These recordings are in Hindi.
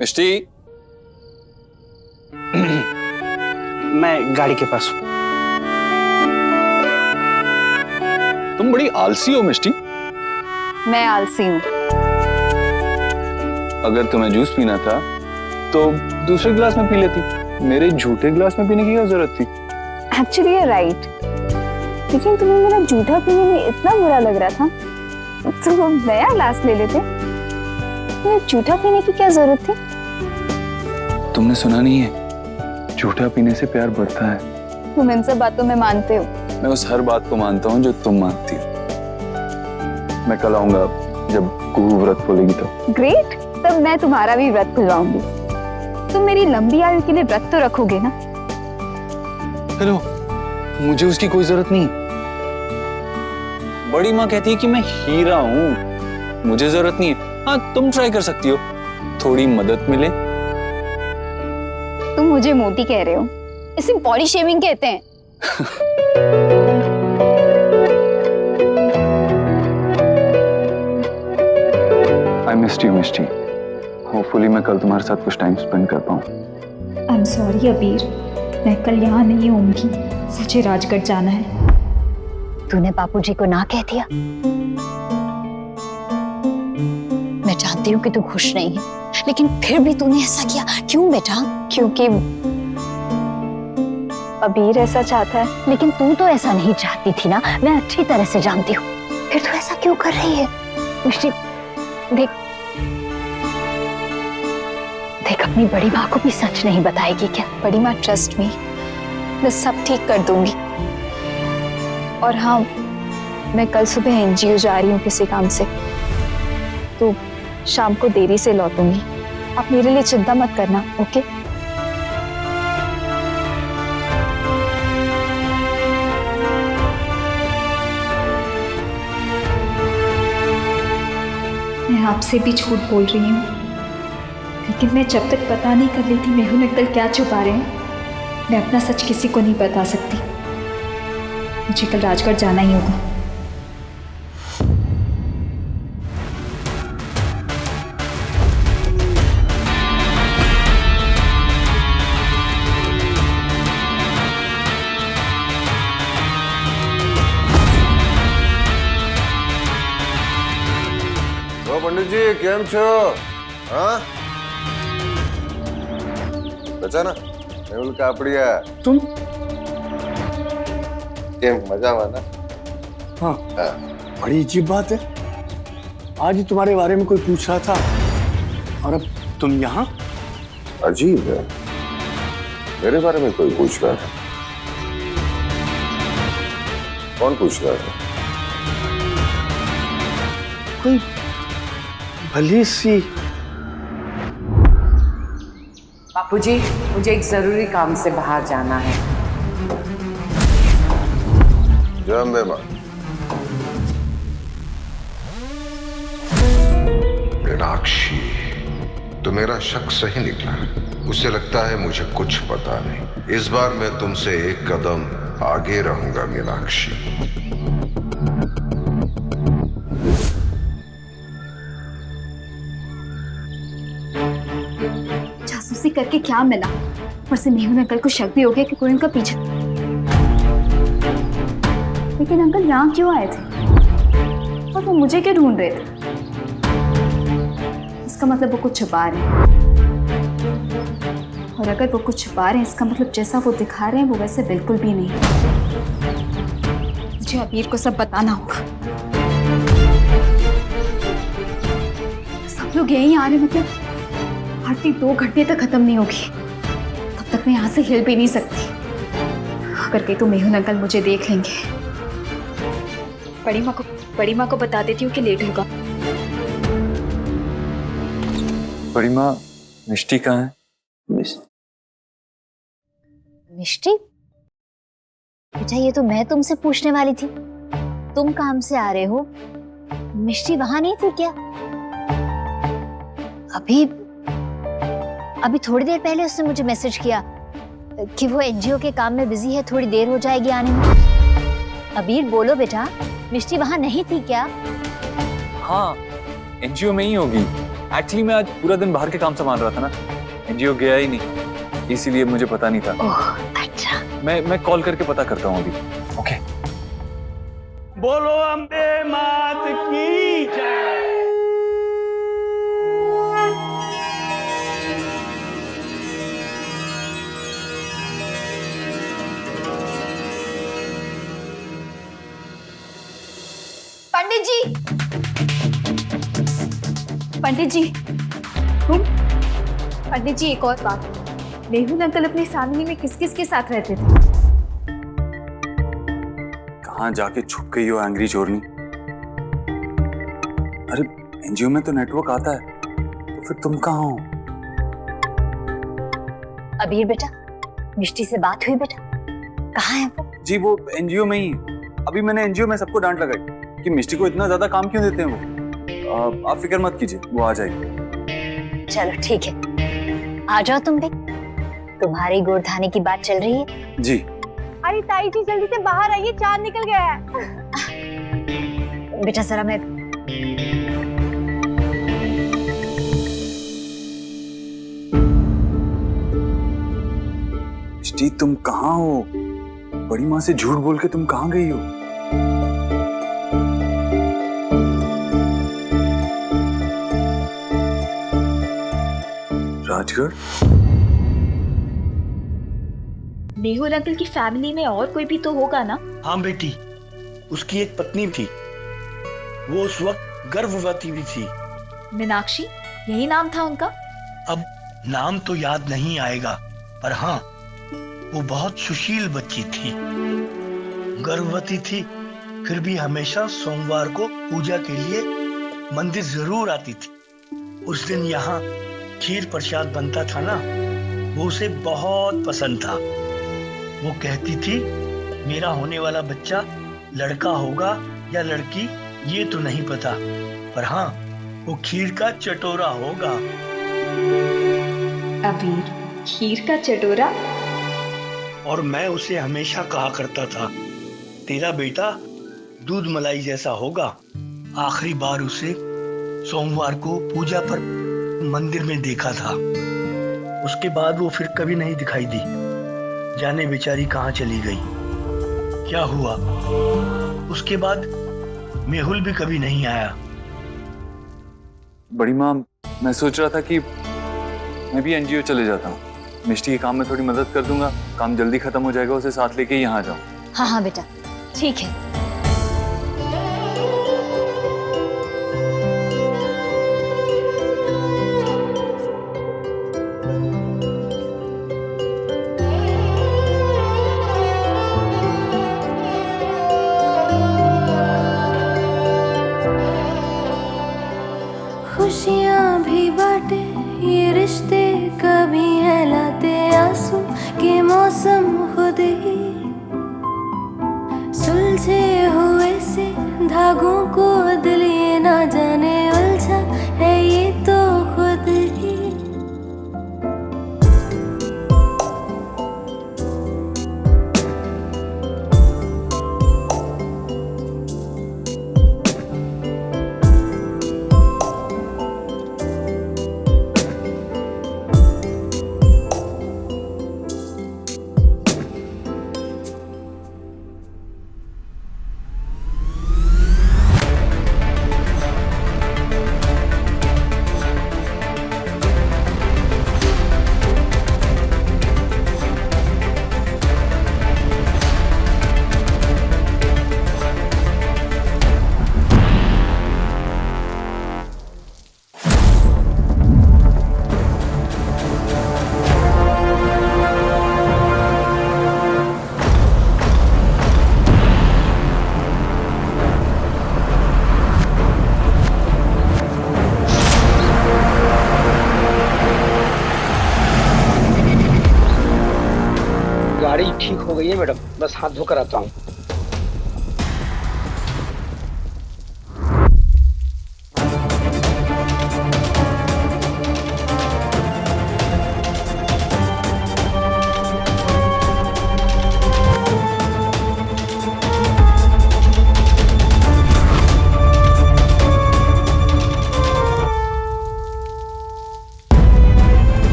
मिष्टी, मैं गाड़ी के पास हूँ। तुम बड़ी आलसी हो मिष्टी। मैं आलसी हूँ। अगर तुम्हें जूस पीना था तो दूसरे गिलास में पी लेती, मेरे झूठे गिलास में पीने की क्या जरूरत थी? एक्चुअली ये राइट, लेकिन तुम्हें मेरा जूठा पीने में इतना बुरा लग रहा था तो वो नया गिलास ले लेते। तुम्हें जूठा पीने की क्या जरूरत थी? तुमने सुना नहीं है, झूठा पीने से प्यार बढ़ता है। तुम इन सब बातों में मानते हो? मैं उस हर बात को मानता हूँ जो तुम मानती हो। मैं कल आऊंगा जब कुहू व्रत खोलेगी तो। ग्रेट, तब मैं तुम्हारा भी व्रत खुलवाऊंगी। तुम मेरी लंबी आयु के लिए व्रत तो रखोगे ना? हेलो, मुझे उसकी कोई जरूरत नहीं। बड़ी माँ कहती है कि मैं हीरा हूँ, मुझे जरूरत नहीं है। हाँ, तुम ट्राई कर सकती हो, थोड़ी मदद मिले। तुम मुझे मोटी कह रहे हो? इसे बॉडी शेमिंग कहते हैं। I missed you, Mishti. Hopefully मैं कल तुम्हारे साथ कुछ टाइम स्पेंड कर पाऊँ। आई एम सॉरी अबीर, मैं कल यहाँ नहीं होंगी, मुझे राजगढ़ जाना है। तूने बापूजी को ना कह दिया? मैं जानती हूँ कि तू खुश नहीं है, लेकिन फिर भी तूने ऐसा किया क्यों बेटा? क्योंकि अबीर ऐसा चाहता है। लेकिन तू तो ऐसा नहीं चाहती थी ना, मैं अच्छी तरह से जानती हूँ। फिर तू ऐसा क्यों कर रही है? मिष्टी, देख देख, अपनी बड़ी माँ को भी सच नहीं बताएगी क्या? बड़ी माँ, ट्रस्ट मी, मैं सब ठीक कर दूंगी। और हाँ, मैं कल सुबह एनजीओ जा रही हूँ किसी काम से, तो शाम को देरी से लौटूंगी। आप मेरे लिए चिंता मत करना, ओके? मैं आपसे भी झूठ बोल रही हूँ, लेकिन मैं जब तक पता नहीं कर लेती मेहुल अंकल क्या छुपा रहे हैं, मैं अपना सच किसी को नहीं बता सकती। मुझे कल राजगढ़ जाना ही होगा। पंडित जी केम छो? हाँ बचा ना मेहुल कापड़िया? तुम? केम मजा हुआ ना? हाँ, बड़ी अजीब बात है, आज ही तुम्हारे बारे में कोई पूछ रहा था और अब तुम यहाँ? अजीब है, मेरे बारे में कोई पूछ रहा था? कौन पूछ रहा था? कोई भली सी। बापूजी, मुझे एक जरूरी काम से बाहर जाना है। जय अम्बे मां। मीनाक्षी, तो मेरा शक सही निकला। उसे लगता है मुझे कुछ पता नहीं। इस बार मैं तुमसे एक कदम आगे रहूंगा मीनाक्षी। जासूसी करके क्या मिला? और से मेहुल अंकल को शक भी हो गया कि कोई उनका पीछे। लेकिन अंकल यहाँ क्यों आए थे और वो मुझे क्यों ढूंढ रहे थे? इसका मतलब वो कुछ छुपा रहे हैं, और अगर वो कुछ छुपा रहे हैं इसका मतलब जैसा वो दिखा रहे हैं वो वैसे बिल्कुल भी नहीं। मुझे अबीर को सब बताना होगा। आप लोग यहीं आ रहे मतलब आरती 2 घंटे तक खत्म नहीं होगी, तब तक मैं यहाँ से हिल भी नहीं सकती। अगर कहीं तो मेहुल अंकल मुझे देख लेंगे। बड़ी माँ को बता देती हूँ कि लेट होगा। बड़ी माँ, मिष्टी कहाँ है? मिष्टी? बेटा ये तो मैं तुमसे पूछने वाली थी, तुम काम से आ रहे हो, मिष्टी वहां नहीं थी क्या? अभी थोड़ी देर पहले उसने मुझे मैसेज किया कि वो एनजीओ के काम में बिजी है, थोड़ी देर हो जाएगी आने में। अबीर बोलो बेटा, मिष्टी वहां नहीं थी क्या? हाँ, एनजीओ में ही होगी। एक्चुअली मैं आज पूरा दिन बाहर के काम संभाल रहा था ना, एनजीओ गया ही नहीं, इसीलिए मुझे पता नहीं था। ओह अच्छा। मैं कॉल करके पता करता हूँ अभी। ओके। बोलो अम्बे मात की जय। पंडित जी, पंडित जी एक और बात, मेहुल अंकल अपनी फैमिली में किस किस के साथ रहते थे? कहाँ जाके छुप गई हो एंग्री चोरनी? अरे एनजीओ में तो नेटवर्क आता है, तो फिर तुम कहाँ हो? अबीर बेटा, मिष्टी से बात हुई बेटा? कहाँ है वो? जी वो एनजीओ में ही। अभी मैंने एनजीओ में सबको डांट लगाई कि मिष्टी को इतना ज्यादा काम क्यों देते हैं वो। आप फिक्र मत कीजिए, वो आ जाएगी। चलो ठीक है, आ जाओ तुम भी, तुम्हारी गोरधानी की बात चल रही है। जी। अरे ताई जी जल्दी से बाहर आइए, चांद निकल गया है। बेटा जरा मैं मिष्टी तुम कहाँ हो? बड़ी माँ से झूठ बोल के तुम कहाँ गई हो? राजगढ़? मेहुल अंकल की फैमिली में और कोई भी तो होगा ना? हाँ बेटी, उसकी एक पत्नी थी, वो उस वक्त गर्भवती भी थी। मीनाक्षी, यही नाम था उनका? अब नाम तो याद नहीं आएगा, पर हाँ वो बहुत सुशील बच्ची थी। गर्भवती थी, फिर भी हमेशा सोमवार को पूजा के लिए मंदिर जरूर आती थी। उस दिन यहाँ खीर प्रसाद बनता था ना, वो उसे बहुत पसंद था। वो कहती थी मेरा होने वाला बच्चा लड़का होगा या लड़की ये तो नहीं पता, पर हाँ वो खीर का चटोरा होगा। अबीर, खीर का चटोरा? और मैं उसे हमेशा कहा करता था तेरा बेटा दूध मलाई जैसा होगा। आखिरी बार उसे सोमवार को पूजा पर मंदिर में देखा था, उसके बाद वो फिर कभी नहीं दिखाई दी। जाने बेचारी कहाँ चली गई, क्या हुआ। उसके बाद मेहुल भी कभी नहीं आया। बड़ी माँ, मैं सोच रहा था कि मैं भी एनजीओ चले जाता हूँ, मिष्टी के काम में थोड़ी मदद कर दूंगा, काम जल्दी खत्म हो जाएगा, उसे साथ लेके यहाँ जाऊँ। हाँ हाँ बेटा ठीक है। खुशियाँ भी बाटे ये रिश्ते, कभी है लाते आंसू के मौसम खुद ही। सुलझे हुए से धागों को दिल ये ना जाने उलझा है ये तो खुद ही। बस हाथ धोकर आता हूँ।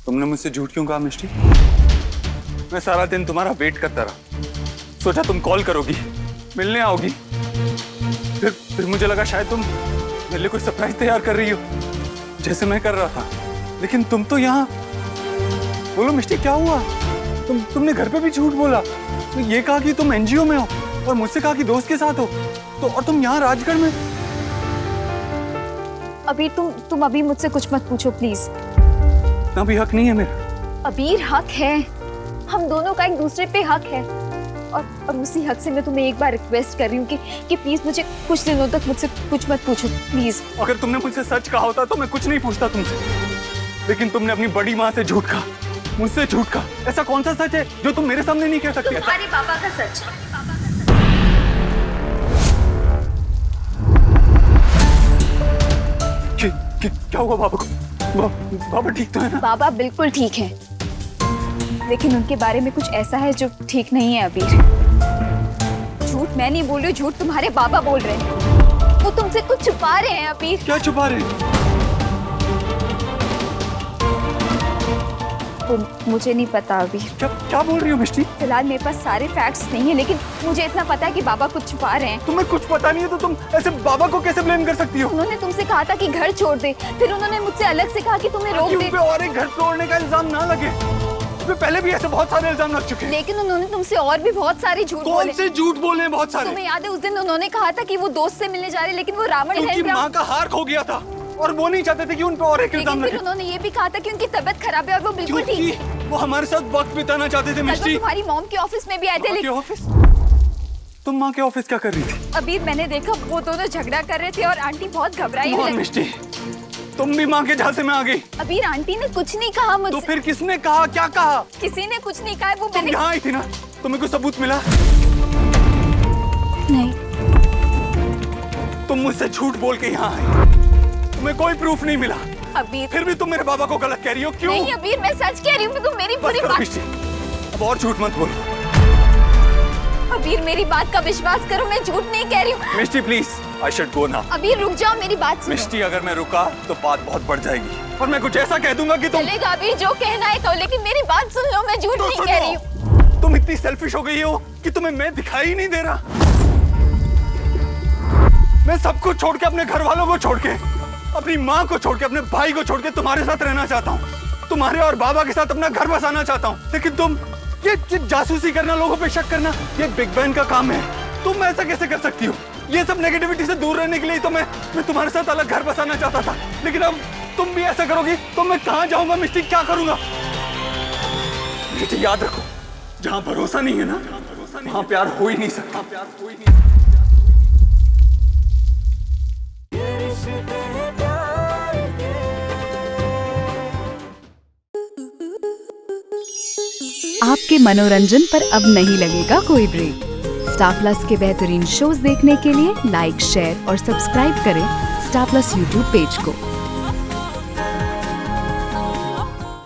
तुमने मुझसे झूठ क्यों कहा मिष्टी? मैं सारा दिन तुम्हारा वेट करता रहा, सोचा तुम कॉल करोगी, मिलने आओगी। फिर मुझे लगा शायद तुम मेरे लिए कोई सरप्राइज तैयार कर रही हो, जैसे मैं कर रहा था। लेकिन तुम तो यहाँ। बोलो मिष्टी, क्या हुआ? तुमने घर पे भी झूठ बोला। तो ये कहा कि तुम एनजीओ में हो और मुझसे कहा कि दोस्त के साथ हो, तो और तुम यहाँ राजगढ़ में। अभी तुम अभी मुझसे कुछ मत पूछो प्लीज। इतना भी हक नहीं है मेरा। अबीर, हक है, हम दोनों का एक दूसरे पे हक है। और उसी हक से मैं तुम्हें एक बार रिक्वेस्ट कर रही हूँ कि प्लीज मुझे कुछ दिनों तक मुझसे कुछ मत पूछो प्लीज। अगर तुमने मुझसे सच कहा होता तो मैं कुछ नहीं पूछता तुमसे, लेकिन तुमने अपनी बड़ी माँ से झूठ कहा, मुझसे झूठ कहा। ऐसा कौन सा सच है जो तुम मेरे सामने नहीं कह सकती? तुम्हारे पापा का सच। क्या हुआ बाबा को? बाबा ठीक तो है ना? बाबा बिल्कुल ठीक है, लेकिन उनके बारे में कुछ ऐसा है जो ठीक नहीं है अबीर। झूठ मैं नहीं बोल रही हूँ, झूठ तुम्हारे बाबा बोल रहे हैं। वो तुमसे कुछ छुपा रहे हैं अबीर। क्या छुपा रहे हैं? मुझे नहीं पता अबीर। क्या बोल रही हो मिष्टी? फिलहाल मेरे पास सारे फैक्ट्स नहीं है, लेकिन मुझे इतना पता है कि बाबा कुछ छुपा रहे हैं। तुम्हें कुछ पता नहीं है तो तुम ऐसे बाबा को कैसे ब्लेम कर सकती हो? उन्होंने तुमसे कहा था कि घर छोड़ दे, फिर उन्होंने मुझसे अलग से कहा कि तुम्हें रोक दे। और एक घर तोड़ने का इल्जाम ना लगे। पहले भी ऐसे बहुत सारे इल्जाम लग चुके हैं। लेकिन उन्होंने तुमसे और भी बहुत सारे झूठ बोले। कौन से झूठ बोले हैं? बहुत सारे। तुम्हें याद है उस दिन उन्होंने कहा था कि वो दोस्त से मिलने जा रहे, लेकिन वो रावण है। उनकी माँ का हार खो गया था और वो नहीं चाहते थे कि उन पर और एक इल्जाम लगे। उन्होंने ये भी कहा था कि उनकी तबीयत खराब है और वो बिल्कुल ठीक है। वो हमारे साथ वक्त बिताना चाहते थे मिष्टी। तुम्हारी मॉम के ऑफिस में भी आए थे। ऑफिस? तुम माँ के ऑफिस क्या कर रही थी? अबीर, मैंने देखा वो दोनों झगड़ा कर रहे थे और आंटी बहुत घबराई हुई। मिष्टी, तुम भी माँ के झांसे में आ गई। अबीर, आंटी ने कुछ नहीं कहा मुझसे। तो फिर किसने कहा? क्या कहा? किसी ने कुछ नहीं कहा। वो तुम यहाँ आई थी ना, तुम्हें कोई सबूत मिला? नहीं। तुम मुझसे झूठ बोल के यहाँ आए, तुम्हें कोई प्रूफ नहीं मिला। अबीर, फिर भी तुम मेरे बाबा को गलत कह रही हो, क्यों? नहीं अबीर, मैं सच कह रही हूँ। तुम मेरी पूरी बात। अब और झूठ मत बोलो। अबीर, मेरी बात का विश्वास करो, मैं झूठ नहीं कह रही हूँ। Mishti please, I should go now. Abir रुक जाओ, मेरी बात सुनो। मिष्टी, अगर मैं रुका तो बात बहुत बढ़ जाएगी और मैं कुछ ऐसा कह दूंगा कि तुम। चलेगा अबीर, जो कहना है कहो, लेकिन मेरी बात सुन लो, मैं झूठ नहीं कह रही हूँ। तुम इतनी सेल्फिश हो गई हो कि तुम्हें मैं दिखाई ही नहीं दे रहा। मैं सब कुछ छोड़ के, अपने घर वालों को छोड़ के, अपनी माँ को छोड़ के, अपने भाई को छोड़ के तुम्हारे साथ रहना चाहता हूँ। तुम्हारे और बाबा के साथ अपना घर बसाना चाहता हूँ। लेकिन तुम ये जासूसी करना, लोगों पे शक करना, ये बिग बैन का काम है। तुम ऐसा कैसे कर सकती हो? ये सब नेगेटिविटी से दूर रहने के लिए तो मैं तुम्हारे साथ अलग घर बसाना चाहता था। लेकिन अब तुम भी ऐसा करोगी तो मैं कहाँ जाऊंगा मिष्टी? क्या करूंगा? मिष्टी, याद रखो, जहाँ भरोसा नहीं है ना, वहाँ प्यार हो ही नहीं सकता। आपके मनोरंजन पर अब नहीं लगेगा कोई ब्रेक। स्टार प्लस के बेहतरीन शोज देखने के लिए लाइक, शेयर और सब्सक्राइब करें स्टार प्लस यूट्यूब पेज को।